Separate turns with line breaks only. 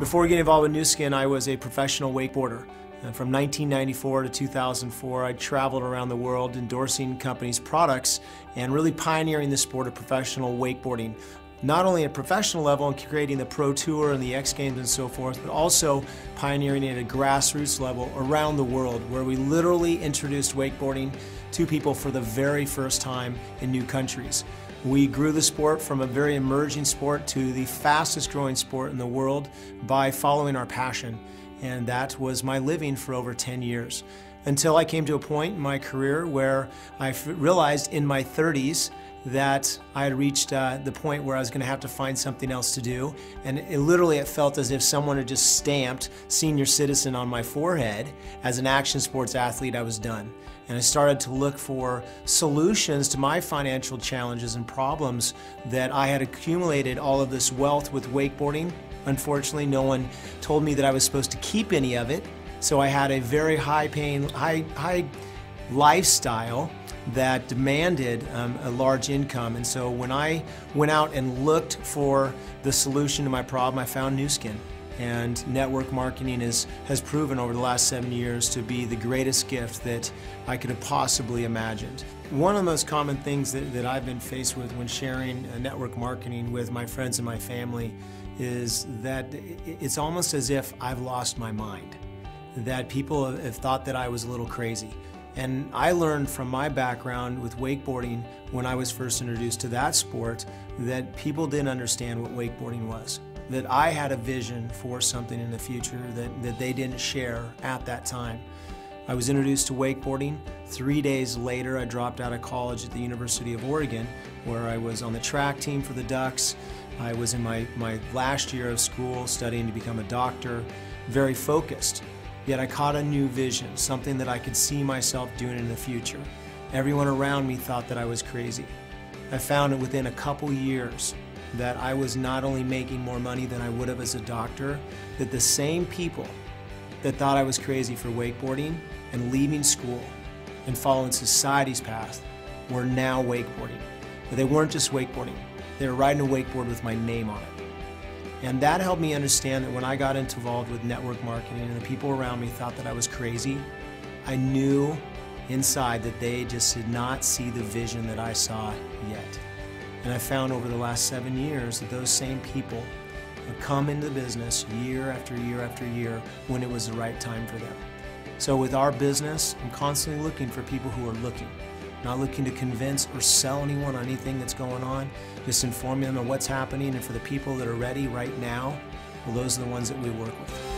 Before getting involved with Nu Skin, I was a professional wakeboarder. And from 1994 to 2004, I traveled around the world endorsing companies' products and really pioneering the sport of professional wakeboarding. Not only at a professional level and creating the Pro Tour and the X Games and so forth, but also pioneering at a grassroots level around the world, where we literally introduced wakeboarding to people for the very first time in new countries. We grew the sport from a very emerging sport to the fastest growing sport in the world by following our passion. And that was my living for over 10 years. Until I came to a point in my career where I realized in my 30s that I had reached the point where I was going to have to find something else to do. And it felt as if someone had just stamped senior citizen on my forehead. As an action sports athlete, I was done. And I started to look for solutions to my financial challenges and problems that I had accumulated all of this wealth with wakeboarding. Unfortunately, no one told me that I was supposed to keep any of it. So I had a very high lifestyle that demanded a large income. And so when I went out and looked for the solution to my problem, I found Nu Skin. And network marketing has proven over the last 7 years to be the greatest gift that I could have possibly imagined. One of the most common things that I've been faced with when sharing network marketing with my friends and my family is that it's almost as if I've lost my mind, that people have thought that I was a little crazy. And I learned from my background with wakeboarding when I was first introduced to that sport that people didn't understand what wakeboarding was. That I had a vision for something in the future that they didn't share at that time. I was introduced to wakeboarding. 3 days later, I dropped out of college at the University of Oregon, where I was on the track team for the Ducks. I was in my last year of school studying to become a doctor, very focused. Yet I caught a new vision, something that I could see myself doing in the future. Everyone around me thought that I was crazy. I found that within a couple years that I was not only making more money than I would have as a doctor, that the same people that thought I was crazy for wakeboarding and leaving school and following society's path were now wakeboarding. But they weren't just wakeboarding, they were riding a wakeboard with my name on it. And that helped me understand that when I got involved with network marketing and the people around me thought that I was crazy, I knew inside that they just did not see the vision that I saw yet. And I found over the last 7 years that those same people have come into the business year after year after year when it was the right time for them. So with our business, I'm constantly looking for people who are looking. Not looking to convince or sell anyone on anything that's going on, just informing them of what's happening, and for the people that are ready right now, well, those are the ones that we work with.